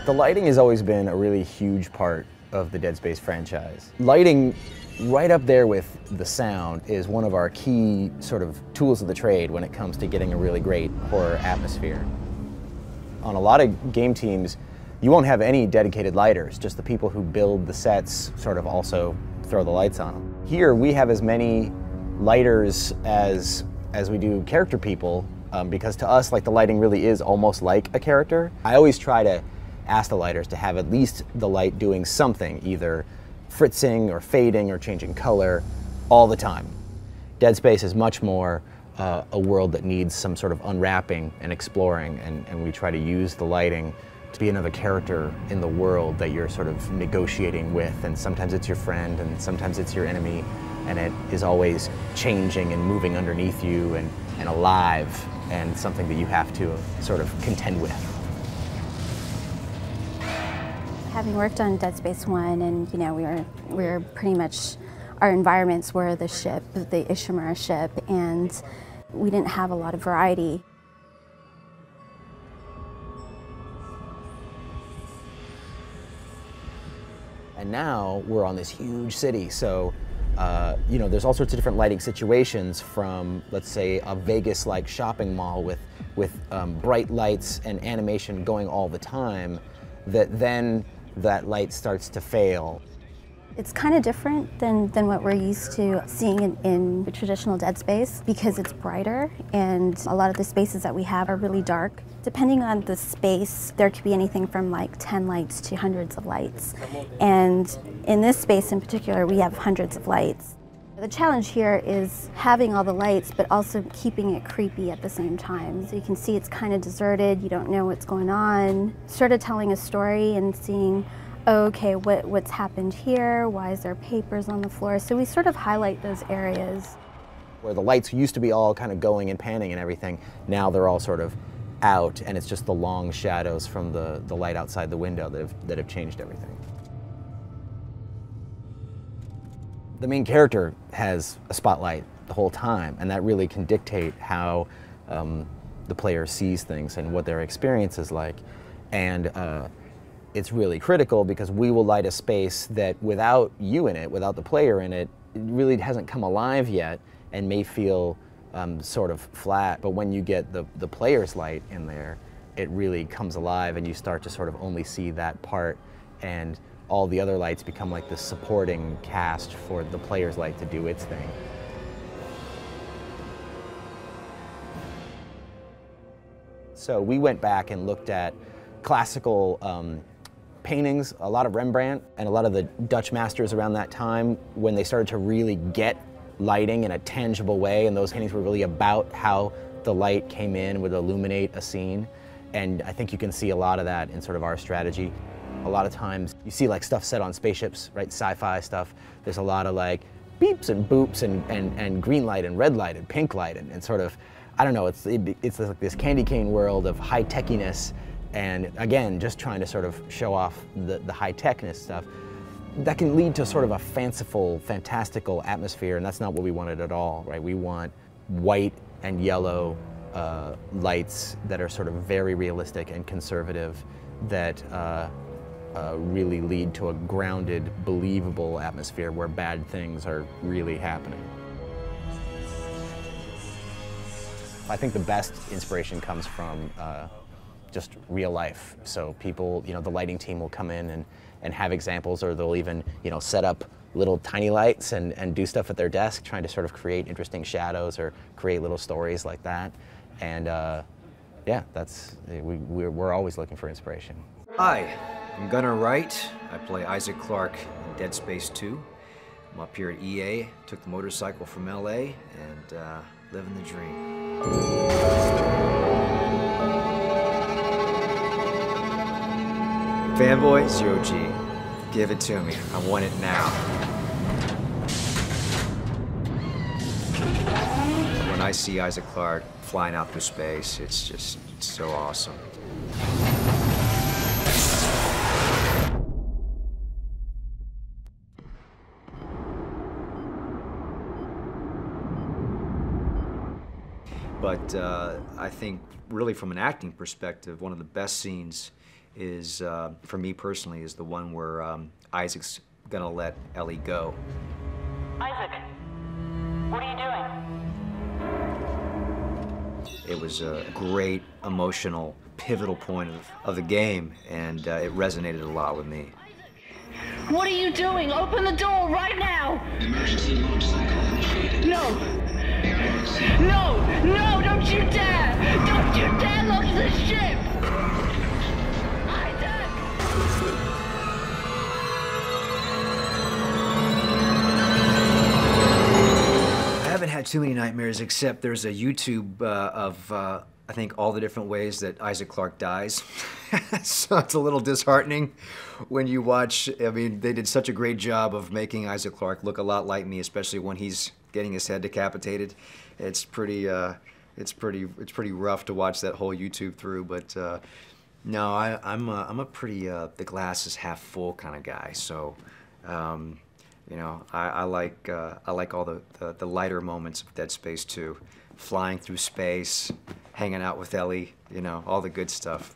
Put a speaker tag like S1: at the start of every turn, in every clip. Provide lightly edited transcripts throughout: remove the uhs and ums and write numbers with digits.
S1: The lighting has always been a really huge part of the Dead Space franchise. Lighting, right up there with the sound, is one of our key sort of tools of the trade when it comes to getting a really great horror atmosphere. On a lot of game teams, you won't have any dedicated lighters, just the people who build the sets sort of also throw the lights on them. Here we have as many lighters as we do character people, because to us, like, the lighting really is almost like a character. I always try to ask the lighters to have at least the light doing something, either fritzing or fading or changing color all the time. Dead Space is much more a world that needs some sort of unwrapping and exploring, and we try to use the lighting to be another character in the world that you're sort of negotiating with, and sometimes it's your friend and sometimes it's your enemy, and it is always changing and moving underneath you and alive, and something that you have to sort of contend with.
S2: Having worked on Dead Space 1, and we were pretty much, our environments were the ship, the Ishimura ship, and we didn't have a lot of variety.
S1: And now we're on this huge city, so there's all sorts of different lighting situations, from, let's say, a Vegas-like shopping mall with bright lights and animation going all the time, that light starts to fail.
S2: It's kind of different than what we're used to seeing in the traditional Dead Space, because it's brighter, and a lot of the spaces that we have are really dark. Depending on the space, there could be anything from like 10 lights to hundreds of lights. And in this space in particular, we have hundreds of lights. The challenge here is having all the lights, but also keeping it creepy at the same time. So you can see it's kind of deserted, you don't know what's going on. Sort of telling a story and seeing, oh, okay, what's happened here? Why is there papers on the floor? So we sort of highlight those areas.
S1: Where the lights used to be all kind of going and panning and everything, now they're all sort of out, and it's just the long shadows from the light outside the window that have changed everything. The main character has a spotlight the whole time, and that really can dictate how the player sees things and what their experience is like. And it's really critical, because we will light a space that without you in it, without the player in it, it really hasn't come alive yet and may feel sort of flat. But when you get the player's light in there, it really comes alive, and you start to sort of only see that part, and all the other lights become like the supporting cast for the player's light to do its thing. So we went back and looked at classical paintings, a lot of Rembrandt and a lot of the Dutch masters around that time, when they started to really get lighting in a tangible way, and those paintings were really about how the light came in, would illuminate a scene. And I think you can see a lot of that in sort of our strategy. A lot of times you see like stuff set on spaceships, right, sci-fi stuff. There's a lot of like beeps and boops and green light and red light and pink light and sort of, I don't know, it's like this candy cane world of high-techiness, and again, just trying to sort of show off the high-techness stuff. That can lead to sort of a fanciful, fantastical atmosphere, and that's not what we wanted at all, right? We want white and yellow lights that are sort of very realistic and conservative, that really lead to a grounded, believable atmosphere where bad things are really happening. I think the best inspiration comes from just real life. So people, the lighting team will come in and have examples, or they'll even, set up little tiny lights and do stuff at their desk, trying to sort of create interesting shadows or create little stories like that. And yeah, we're always looking for inspiration.
S3: Hi, I'm Gunnar Wright. I play Isaac Clarke in Dead Space 2. I'm up here at EA, took the motorcycle from LA, and living the dream. Fanboy, Zero G. Give it to me. I want it now. When I see Isaac Clarke flying out through space, it's so awesome. But I think really from an acting perspective, one of the best scenes is, for me personally, is the one where Isaac's gonna let Ellie go.
S4: Isaac, what are you doing?
S3: It was a great emotional, pivotal point of the game, and it resonated a lot with me.
S4: What are you doing? Open the door right now!
S5: Emergency launch cycle initiated.
S4: No! No! No! Don't you dare! Don't you dare launch the ship! Isaac!
S3: I haven't had too many nightmares, except there's a YouTube of I think all the different ways that Isaac Clarke dies. So it's a little disheartening when you watch. I mean, they did such a great job of making Isaac Clarke look a lot like me, especially when he's getting his head decapitated. It's pretty rough to watch that whole YouTube through. But no, I'm a pretty the glass is half full kind of guy. So. You know, I like all the lighter moments of Dead Space 2, flying through space, hanging out with Ellie, you know, all the good stuff.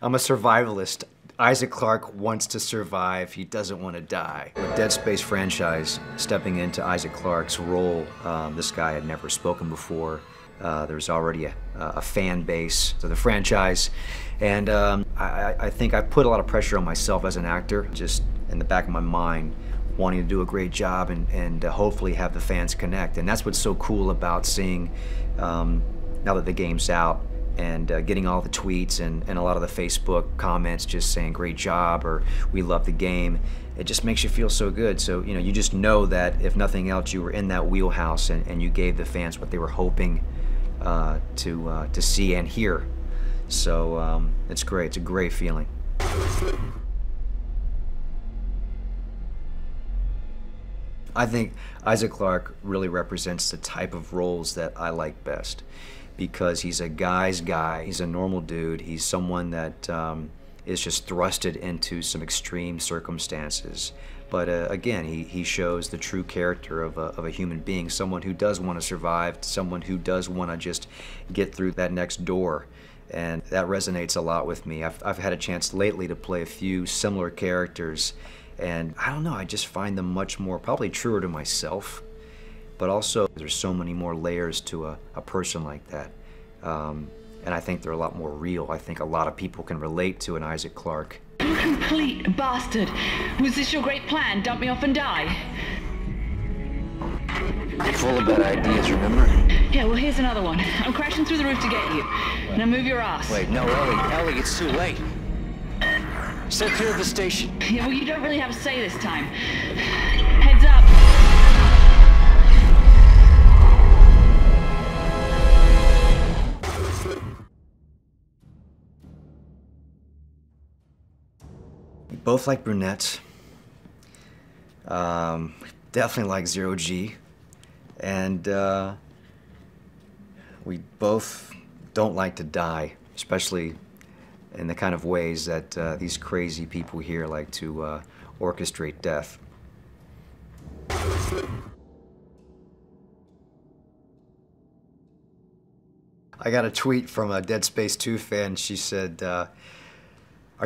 S3: I'm a survivalist. Isaac Clarke wants to survive. He doesn't want to die. With Dead Space franchise stepping into Isaac Clarke's role, this guy had never spoken before. There's already a fan base to the franchise, and I think I put a lot of pressure on myself as an actor, just in the back of my mind, wanting to do a great job and hopefully have the fans connect. And that's what's so cool about seeing, now that the game's out, and getting all the tweets and a lot of the Facebook comments just saying great job or we love the game. It just makes you feel so good. So, you know, you just know that if nothing else, you were in that wheelhouse and you gave the fans what they were hoping to see and hear. So it's great. It's a great feeling. I think Isaac Clarke really represents the type of roles that I like best, because he's a guy's guy. He's a normal dude. He's someone that is just thrusted into some extreme circumstances. But again, he shows the true character of a human being, someone who does want to survive, someone who does want to just get through that next door. And that resonates a lot with me. I've had a chance lately to play a few similar characters, and I don't know, I just find them much more, probably truer to myself, but also there's so many more layers to a person like that. And I think they're a lot more real. I think a lot of people can relate to an Isaac Clarke.
S4: You complete bastard! Was this your great plan? Dump me off and die?
S5: Full of bad ideas, remember?
S4: Yeah, well, here's another one. I'm crashing through the roof to get you. Now move your ass.
S5: Wait, no, Ellie, it's too late. Stay clear of the station.
S4: Yeah, well, you don't really have a say this time. Heads up.
S3: We both like brunettes. Definitely like Zero G. And we both don't like to die, especially in the kind of ways that these crazy people here like to orchestrate death. I got a tweet from a Dead Space 2 fan. She said, are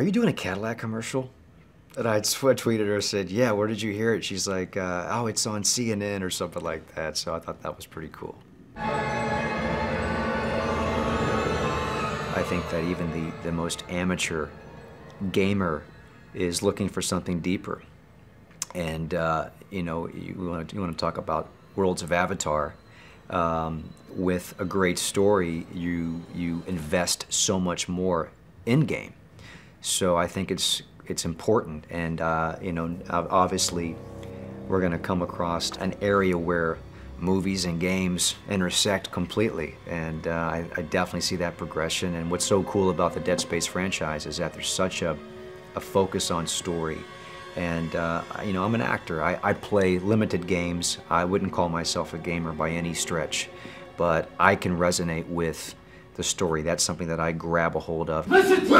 S3: you doing a Cadillac commercial? And I tweeted her, said, yeah, where did you hear it? She's like, oh, it's on CNN or something like that. So I thought that was pretty cool. I think that even the most amateur gamer is looking for something deeper. And, you know, you want to talk about Worlds of Avatar. With a great story, you invest so much more in-game. So I think it's important, and you know, obviously we're going to come across an area where movies and games intersect completely, and I definitely see that progression. And what's so cool about the Dead Space franchise is that there's such a focus on story. And you know, I'm an actor. I play limited games. I wouldn't call myself a gamer by any stretch, but I can resonate with the story. That's something that I grab a hold of.
S6: Listen to me!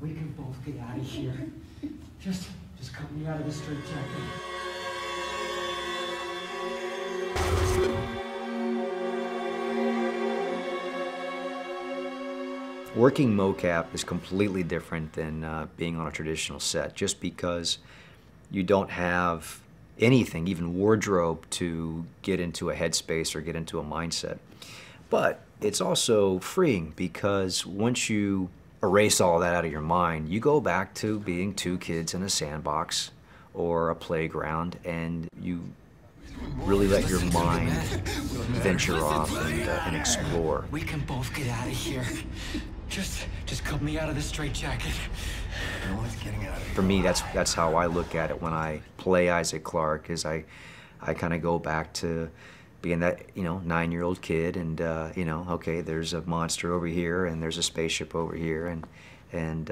S6: We can both get out of here. Just cut me out of this straitjacket.
S3: Working MOCAP is completely different than being on a traditional set, just because you don't have anything, even wardrobe, to get into a headspace or get into a mindset. But it's also freeing, because once you erase all that out of your mind, you go back to being two kids in a sandbox or a playground, and you really let your mind venture off and explore.
S6: We can both get out of here. Just cut me out of this straitjacket. No one's getting out of here.
S3: For me, that's how I look at it when I play Isaac Clarke. Is I kind of go back to being that 9-year-old kid, and okay, there's a monster over here, and there's a spaceship over here, and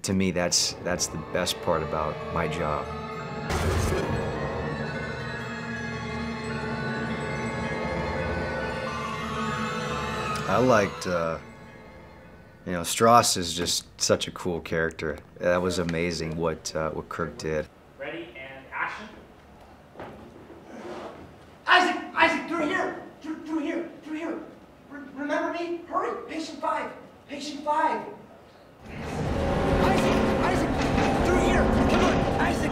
S3: to me, that's the best part about my job. I liked, Strauss is just such a cool character. That was amazing what Clarke did.
S7: Ready and action.
S6: Isaac, through here! Through here! Remember me? Hurry! Patient 5! Patient 5! Isaac! Through here! Come on! Isaac!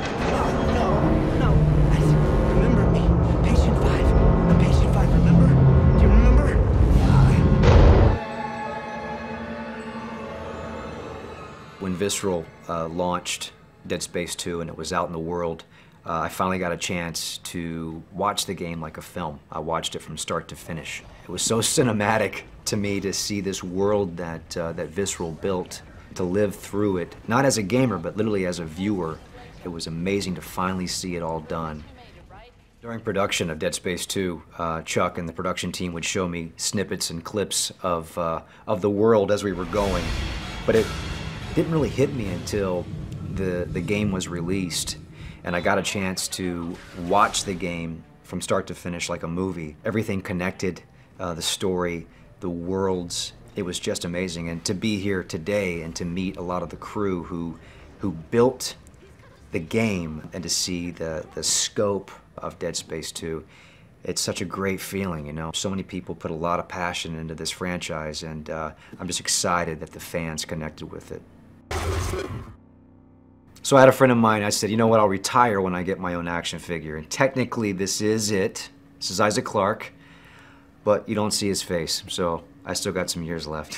S6: No! Isaac, remember me? Patient 5! Patient 5, remember? Do you remember?
S3: When Visceral launched Dead Space 2 and it was out in the world, I finally got a chance to watch the game like a film. I watched it from start to finish. It was so cinematic to me to see this world that Visceral built, to live through it, not as a gamer, but literally as a viewer. It was amazing to finally see it all done. During production of Dead Space 2, Chuck and the production team would show me snippets and clips of the world as we were going, but it didn't really hit me until the game was released, and I got a chance to watch the game from start to finish like a movie. Everything connected, the story, the worlds. It was just amazing. And to be here today and to meet a lot of the crew who built the game, and to see the scope of Dead Space 2, it's such a great feeling, So many people put a lot of passion into this franchise, and I'm just excited that the fans connected with it. So I had a friend of mine, I said, you know what, I'll retire when I get my own action figure. And technically this is it. This is Isaac Clarke, but you don't see his face, so I still got some years left.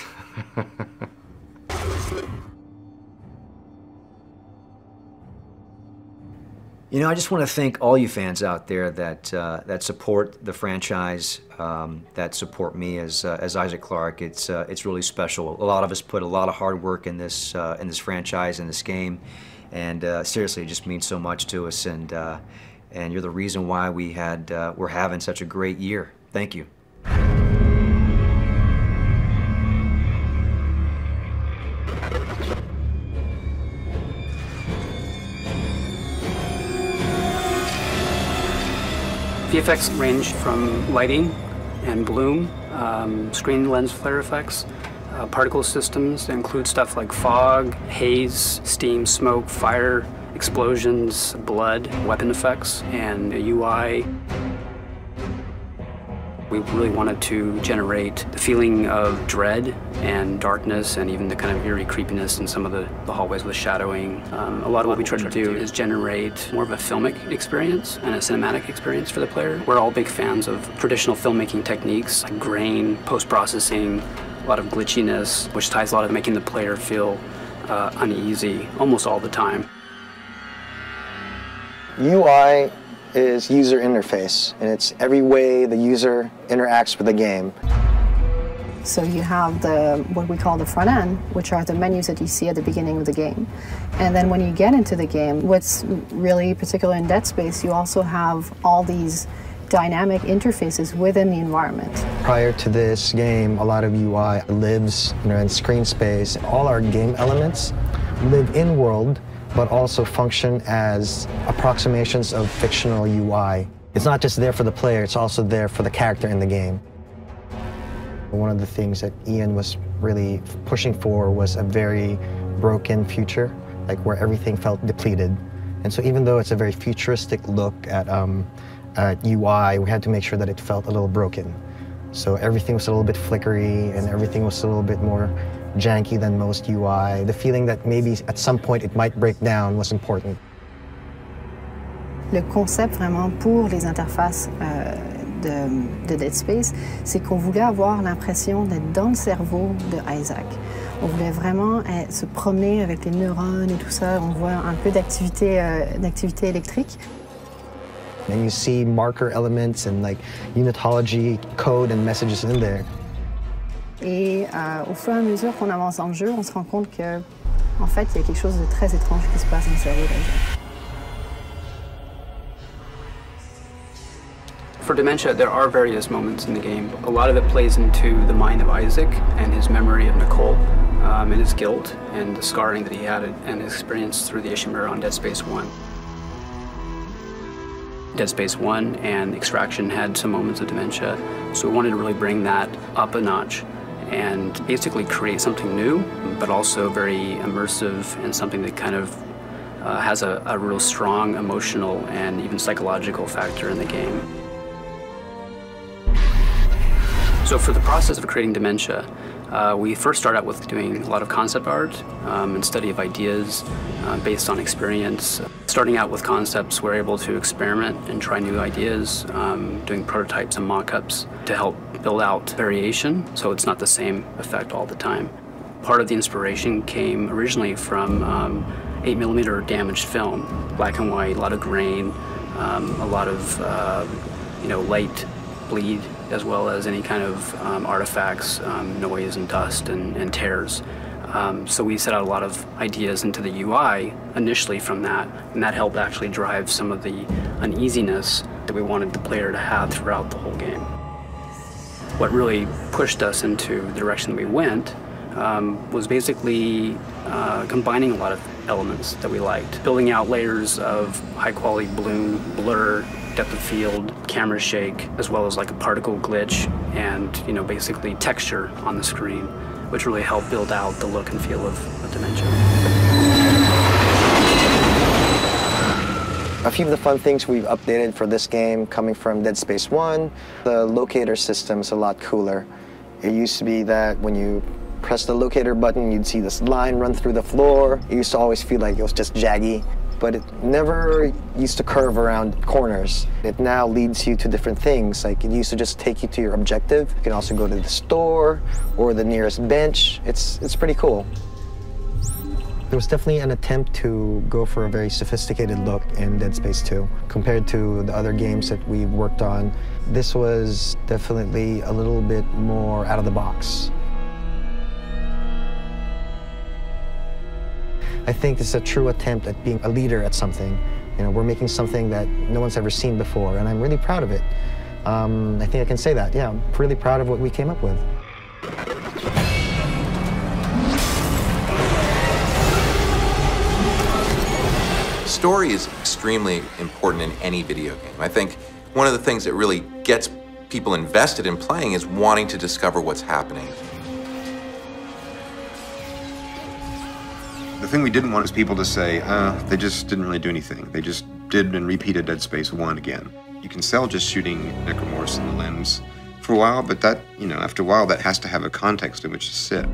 S3: I just want to thank all you fans out there that support the franchise, that support me as Isaac Clarke. It's really special. A lot of us put a lot of hard work in this franchise, in this game, and seriously, it just means so much to us. And you're the reason why we're having such a great year. Thank you.
S8: VFX range from lighting and bloom, screen lens flare effects, particle systems that include stuff like fog, haze, steam, smoke, fire, explosions, blood, weapon effects, and a UI. We really wanted to generate the feeling of dread and darkness, and even the kind of eerie creepiness in some of the hallways with shadowing. A lot of what we try to do is generate more of a filmic experience and a cinematic experience for the player. We're all big fans of traditional filmmaking techniques, like grain, post-processing, a lot of glitchiness, which ties a lot of making the player feel uneasy almost all the time.
S9: UI is user interface, and it's every way the user interacts with the game.
S10: So you have what we call the front end, which are the menus that you see at the beginning of the game. And then when you get into the game, what's really particular in Dead Space, you also have all these dynamic interfaces within the environment.
S9: Prior to this game, a lot of UI lives in screen space. All our game elements live in-world, but also function as approximations of fictional UI. It's not just there for the player, it's also there for the character in the game. One of the things that Ian was really pushing for was a very broken future, like where everything felt depleted. And so even though it's a very futuristic look at UI, we had to make sure that it felt a little broken. So everything was a little bit flickery, and everything was a little bit more janky than most UI. The feeling that maybe at some point it might break down was important.
S10: Le concept vraiment pour les interfaces de Dead Space, c'est qu'on voulait avoir l'impression d'être dans le cerveau de Isaac. On voulait vraiment se promener avec les neurones et tout ça. On voit un peu d'activité électrique.
S9: And you see marker elements and like unitology code and messages in there.
S10: Et au fur et à mesure qu'on avance dans le jeu, on se rend compte que, en fait, il y a quelque chose de très étrange qui se passe dans le cerveau d'Isaac.
S8: For dementia, there are various moments in the game. A lot of it plays into the mind of Isaac and his memory of Nicole, and his guilt and the scarring that he had and experienced through the Ishimura on Dead Space 1. Dead Space 1 and Extraction had some moments of dementia, so we wanted to really bring that up a notch and basically create something new, but also very immersive and something that kind of has a real strong emotional and even psychological factor in the game. So for the process of creating dementia, we first start out with doing a lot of concept art and study of ideas based on experience. Starting out with concepts, we're able to experiment and try new ideas, doing prototypes and mock-ups to help build out variation, so it's not the same effect all the time. Part of the inspiration came originally from 8mm damaged film, black and white, a lot of grain, a lot of light bleed, as well as any kind of artifacts, noise and dust and tears. So we set out a lot of ideas into the UI initially from that, and that helped actually drive some of the uneasiness that we wanted the player to have throughout the whole game. What really pushed us into the direction we went was basically combining a lot of elements that we liked, building out layers of high-quality bloom, blur, depth of field, camera shake, as well as like a particle glitch and basically texture on the screen, which really helped build out the look and feel of Dementia.
S9: A few of the fun things we've updated for this game coming from Dead Space 1, the locator system's a lot cooler. It used to be that when you press the locator button, you'd see this line run through the floor. It used to always feel like it was just jaggy, but it never used to curve around corners. It now leads you to different things. Like it used to just take you to your objective. You can also go to the store or the nearest bench. It's pretty cool. There was definitely an attempt to go for a very sophisticated look in Dead Space 2. Compared to the other games that we've worked on, this was definitely a little bit more out of the box. I think it's a true attempt at being a leader at something. We're making something that no one's ever seen before, and I'm really proud of it. I think I can say that, yeah. I'm really proud of what we came up with.
S7: Story is extremely important in any video game. I think one of the things that really gets people invested in playing is wanting to discover what's happening.
S11: The thing we didn't want is people to say, they just didn't really do anything. They just did and repeated Dead Space 1 again. You can sell just shooting necromorphs in the limbs for a while, but that, after a while, that has to have a context in which to sit.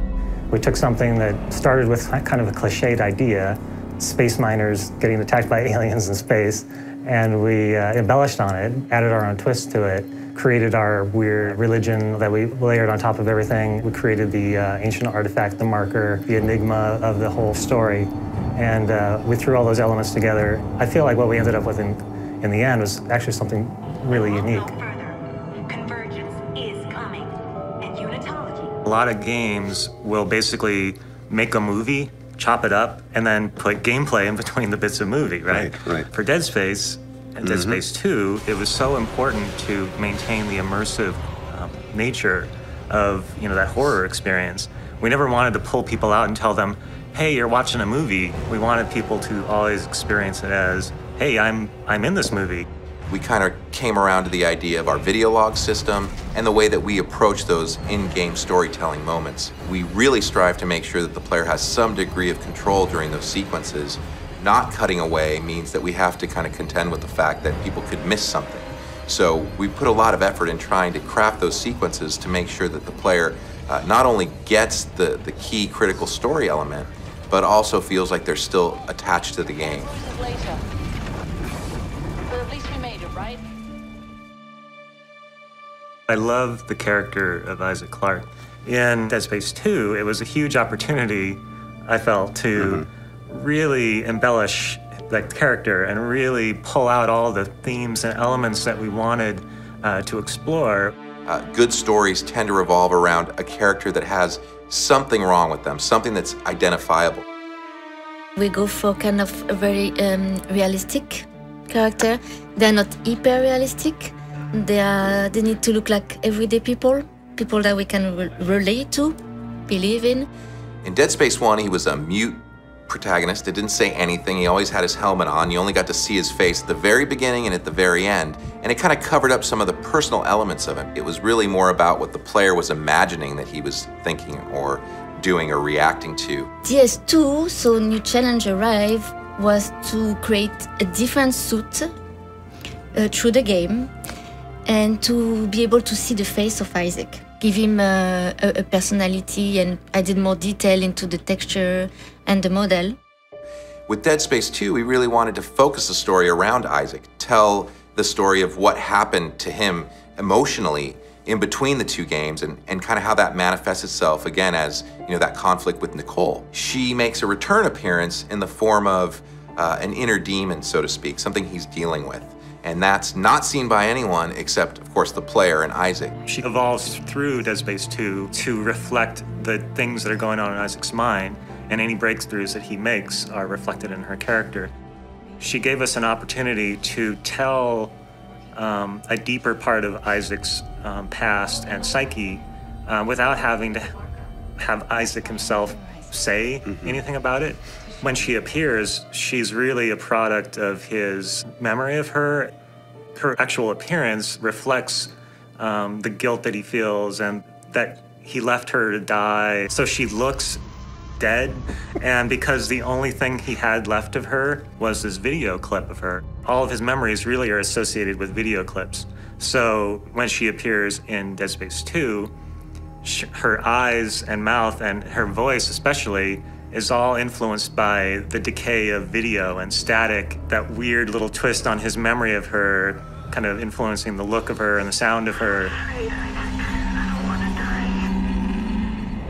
S12: We took something that started with kind of a cliched idea, space miners getting attacked by aliens in space, and we embellished on it, added our own twist to it, created our weird religion that we layered on top of everything. We created the ancient artifact, the marker, the enigma of the whole story, and we threw all those elements together. I feel like what we ended up with in the end was actually something really unique.
S13: A lot of games will basically make a movie, chop it up, and then put gameplay in between the bits of movie, right?
S11: Right.
S13: For Dead Space, and Dead Space 2, it was so important to maintain the immersive nature of that horror experience. We never wanted to pull people out and tell them, hey, you're watching a movie. We wanted people to always experience it as, hey, I'm in this movie.
S7: We kind of came around to the idea of our video log system and the way that we approach those in-game storytelling moments. We really strive to make sure that the player has some degree of control during those sequences. Not cutting away means that we have to kind of contend with the fact that people could miss something. So we put a lot of effort in trying to craft those sequences to make sure that the player not only gets the key critical story element, but also feels like they're still attached to the game.
S4: Later. But at least we made it, right?
S13: I love the character of Isaac Clarke. In Dead Space 2, it was a huge opportunity, I felt, to really embellish that character and really pull out all the themes and elements that we wanted to explore.
S7: Good stories tend to revolve around a character that has something wrong with them, something that's identifiable.
S14: We go for kind of a very realistic character. They're not hyper-realistic. They need to look like everyday people that we can relate to, believe in.
S7: In Dead Space 1, he was a mute protagonist. It didn't say anything. He always had his helmet on. You only got to see his face at the very beginning and at the very end. And it kind of covered up some of the personal elements of him. It was really more about what the player was imagining that he was thinking or doing or reacting to.
S14: DS2, so new challenge arrived, was to create a different suit through the game and to be able to see the face of Isaac. Give him a personality, and I did more detail into the texture and the model.
S7: With Dead Space 2, we really wanted to focus the story around Isaac, tell the story of what happened to him emotionally in between the two games and kind of how that manifests itself again as, you know, that conflict with Nicole. She makes a return appearance in the form of an inner demon, so to speak, something he's dealing with. And that's not seen by anyone except, of course, the player and Isaac.
S13: She evolves through Dead Space 2 to reflect the things that are going on in Isaac's mind, and any breakthroughs that he makes are reflected in her character. She gave us an opportunity to tell a deeper part of Isaac's past and psyche without having to have Isaac himself say anything about it. When she appears, she's really a product of his memory of her. Her actual appearance reflects the guilt that he feels and that he left her to die. So she looks dead, and because the only thing he had left of her was this video clip of her. All of his memories really are associated with video clips. So when she appears in Dead Space 2, her eyes and mouth and her voice especially is all influenced by the decay of video and static, that weird little twist on his memory of her, kind of influencing the look of her and the sound of her.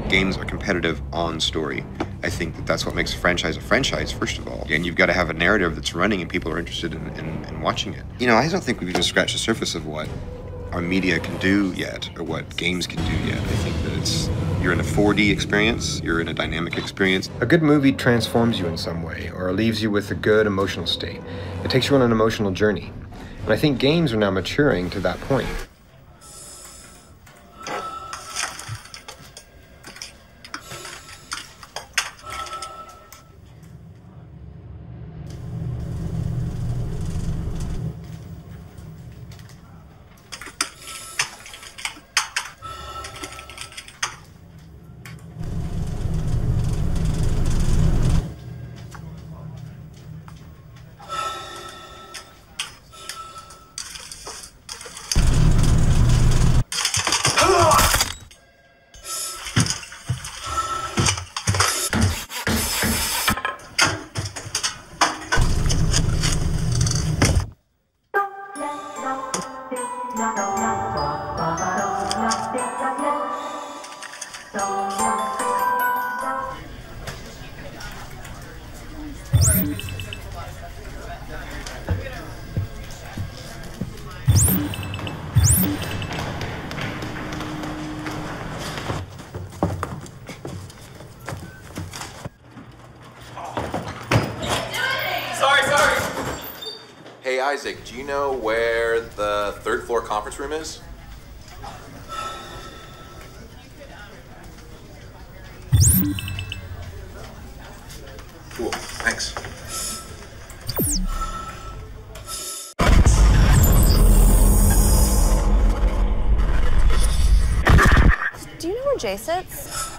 S11: Games are competitive on story. I think that that's what makes a franchise, first of all. And you've got to have a narrative that's running and people are interested in watching it. You know, I don't think we've even scratched the surface of what our media can do yet, or what games can do yet. I think that you're in a 4D experience, you're in a dynamic experience.
S15: A good movie transforms you in some way, or leaves you with a good emotional state. It takes you on an emotional journey. And I think games are now maturing to that point.
S7: Hey Isaac, do you know where the third floor conference room is? Cool, thanks.
S16: Do you know where Jay sits?